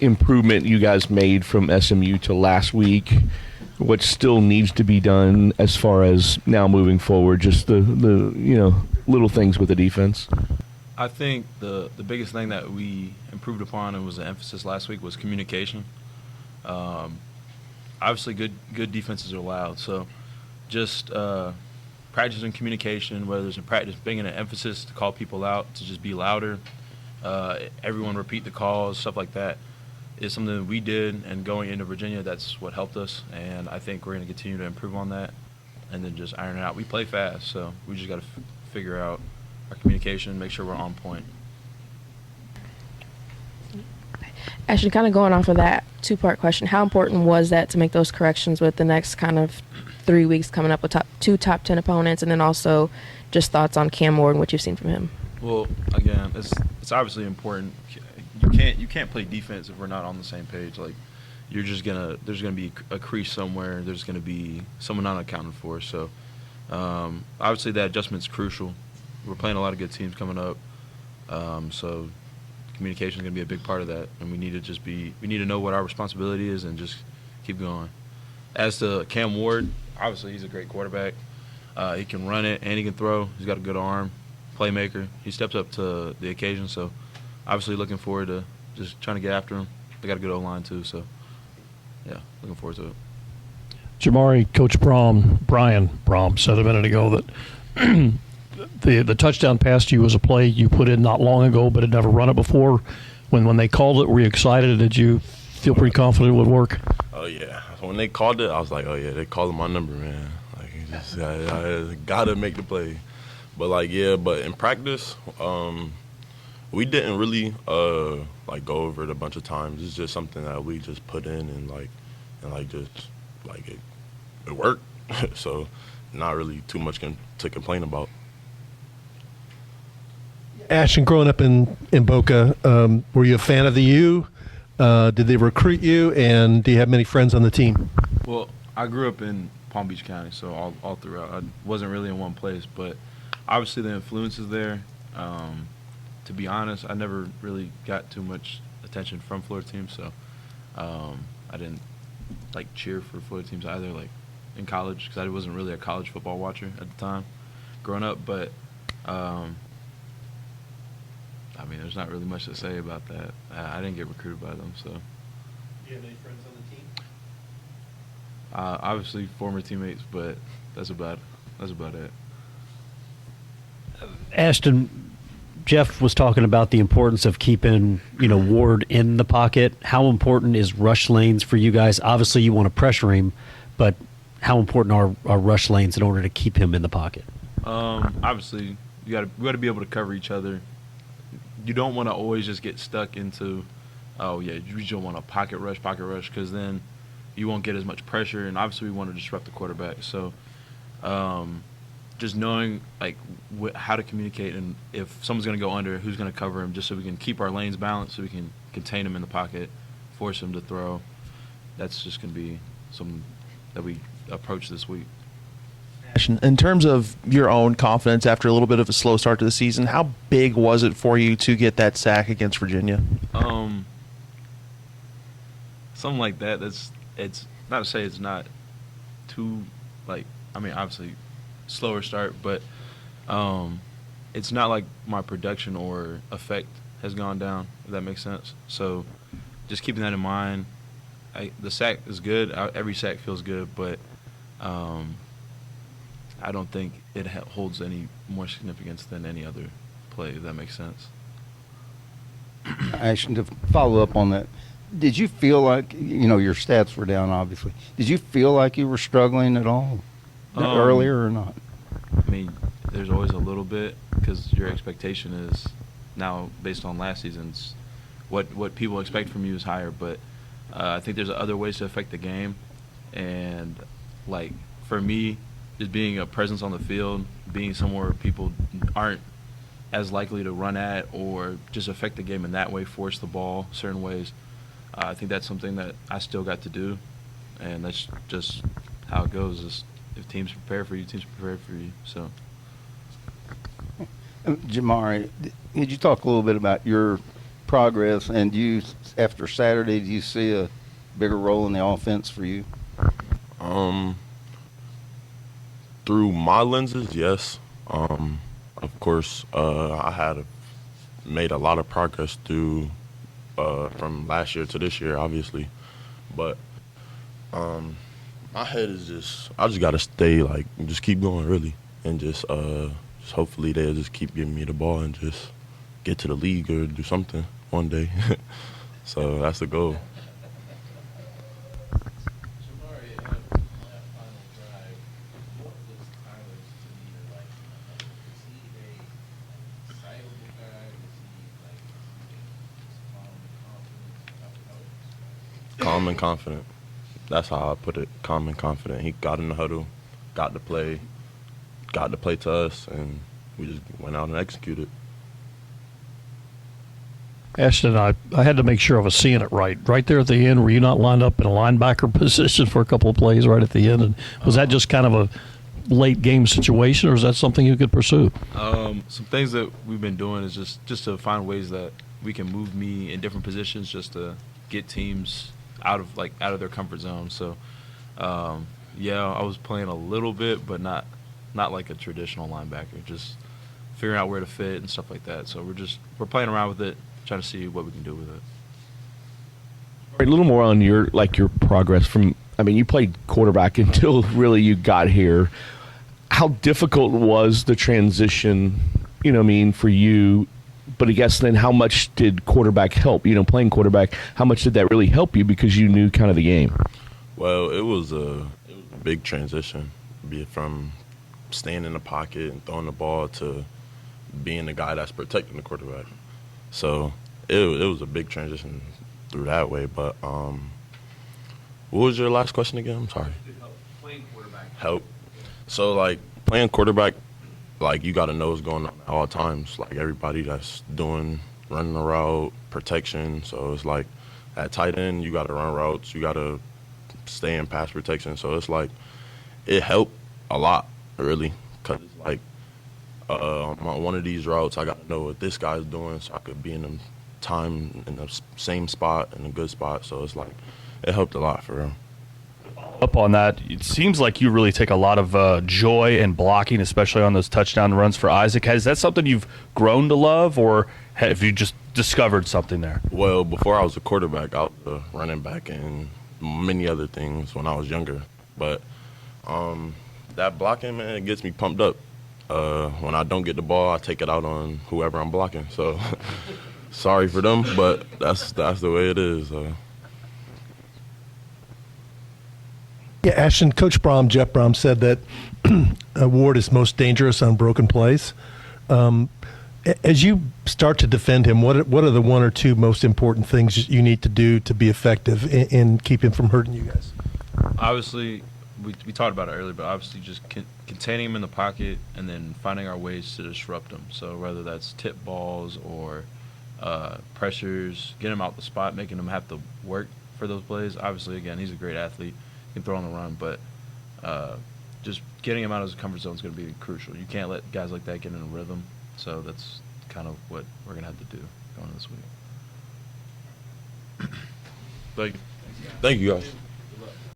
improvement you guys made from SMU to last week? What still needs to be done as far as now moving forward? Just the little things with the defense. I think the biggest thing that we improved upon and was an emphasis last week was communication. Obviously, good defenses are loud, so just practicing communication, whether it's in practice, bringing an emphasis to call people out, to just be louder, everyone repeat the calls, stuff like that, is something that we did. And going into Virginia, that's what helped us, and I think we're going to continue to improve on that and then just iron it out. We play fast, so we just got to figure out our communication, make sure we're on point. Actually, kind of going off of that two-part question, how important was that to make those corrections with the next kind of 3 weeks coming up with two top 10 opponents, and then also just thoughts on Cam Ward and what you've seen from him? Well, again, it's obviously important. You can't play defense if we're not on the same page. Like, there's gonna be a crease somewhere. There's gonna be someone not accounted for. So obviously that adjustment's crucial. We're playing a lot of good teams coming up, so communication is gonna be a big part of that. And we need to know what our responsibility is and just keep going. As to Cam Ward, obviously he's a great quarterback. He can run it and he can throw. He's got a good arm, playmaker. He steps up to the occasion. So obviously looking forward to just trying to get after him. They got a good O-line too. So yeah, looking forward to it. Jamari, Coach Brian Brom said a minute ago that the touchdown pass to you was a play you put in not long ago, but had never run it before. When they called it, were you excited? Did you feel pretty confident it would work? Oh yeah. When they called it, I was like, oh yeah, they called my number, man. Like, I gotta make the play. But but in practice, we didn't really like go over it a bunch of times. It's just something that we just put in and it worked. So not really too much to complain about. Ashton, growing up in Boca, were you a fan of the U? Did they recruit you, and do you have many friends on the team? Well, I grew up in Palm Beach County, so all throughout. I wasn't really in one place, but obviously the influence is there. To be honest, I never really got too much attention from Florida teams, so I didn't cheer for Florida teams either, in college, because I wasn't really a college football watcher at the time growing up. But there's not really much to say about that. I didn't get recruited by them, so. Do you have any friends on the team? Obviously former teammates, but that's about it. Ashton, Jeff was talking about the importance of keeping, Ward in the pocket. How important is rush lanes for you guys? Obviously, you want to pressure him, but how important are rush lanes in order to keep him in the pocket? Obviously, we got to be able to cover each other. You don't want to always just get stuck into, you just want a pocket rush, because then you won't get as much pressure, and obviously we want to disrupt the quarterback. So just knowing how to communicate, and if someone's going to go under, who's going to cover him, just so we can keep our lanes balanced, so we can contain him in the pocket, force him to throw. That's just going to be something that we approach this week. In terms of your own confidence after a little bit of a slow start to the season, how big was it for you to get that sack against Virginia? Something like that. It's not to say it's not too obviously slower start, but it's not like my production or effect has gone down, if that makes sense. So just keeping that in mind. The sack is good. Every sack feels good, but I don't think it holds any more significance than any other play, if that makes sense. Actually, to follow up on that, did you feel like, your stats were down, obviously. Did you feel like you were struggling at all earlier or not? There's always a little bit, because your expectation is now, based on last season's, what people expect from you is higher. But I think there's other ways to affect the game. And, for me, just being a presence on the field, being somewhere people aren't as likely to run at, or just affect the game in that way, force the ball certain ways. I think that's something that I still got to do, and that's just how it goes. If teams prepare for you, teams prepare for you. So, Jamari, could you talk a little bit about your progress, and after Saturday, do you see a bigger role in the offense for you? Through my lenses, yes. Of course, I had made a lot of progress through from last year to this year, obviously. But my head is I just gotta stay just keep going really, and just hopefully they'll just keep giving me the ball and just get to the league or do something one day. So that's the goal. Calm and confident. That's how I put it. Calm and confident. He got in the huddle, got to play to us, and we just went out and executed. Ashton, I had to make sure I was seeing it right. Right there at the end, were you not lined up in a linebacker position for a couple of plays right at the end? And was that just kind of a late game situation, or is that something you could pursue? Some things that we've been doing is just to find ways that we can move me in different positions, just to get teams out of their comfort zone. So, yeah, I was playing a little bit, but not like a traditional linebacker. Just figuring out where to fit and stuff like that. So we're playing around with it, trying to see what we can do with it. A little more on your progress from. I mean, you played quarterback until really you got here. How difficult was the transition? You know what I mean, for you. But I guess then how much did quarterback help? You know, playing quarterback, how much did that really help you because you knew kind of the game? Well, it was a big transition, be it from staying in the pocket and throwing the ball to being the guy that's protecting the quarterback. So it was a big transition through that way. But what was your last question again? I'm sorry. Playing quarterback. Help. So, playing quarterback, you got to know what's going on at all times. Everybody that's running the route, protection. So it's at tight end, you got to run routes. You got to stay in pass protection. So it's it helped a lot, really. Because it's on one of these routes, I got to know what this guy's doing so I could be in the same spot, in a good spot. So it's it helped a lot for real. Up on that, it seems like you really take a lot of joy in blocking, especially on those touchdown runs for Isaac. Is that something you've grown to love, or have you just discovered something there? Well, before I was a quarterback, I was a running back and many other things when I was younger. But that blocking, man, it gets me pumped up. When I don't get the ball, I take it out on whoever I'm blocking. So sorry for them, but that's the way it is. Yeah, Ashton, Coach Jeff Brom said that Ward is most dangerous on broken plays. As you start to defend him, what are the one or two most important things you need to do to be effective in keep him from hurting you guys? Obviously, we talked about it earlier, but obviously just containing him in the pocket and then finding our ways to disrupt him. So whether that's tip balls or pressures, get him out the spot, making him have to work for those plays. Obviously, again, he's a great athlete. He can throw on the run, but just getting him out of his comfort zone is going to be crucial. You can't let guys like that get in a rhythm. So that's kind of what we're going to have to do going this week. Thank you guys.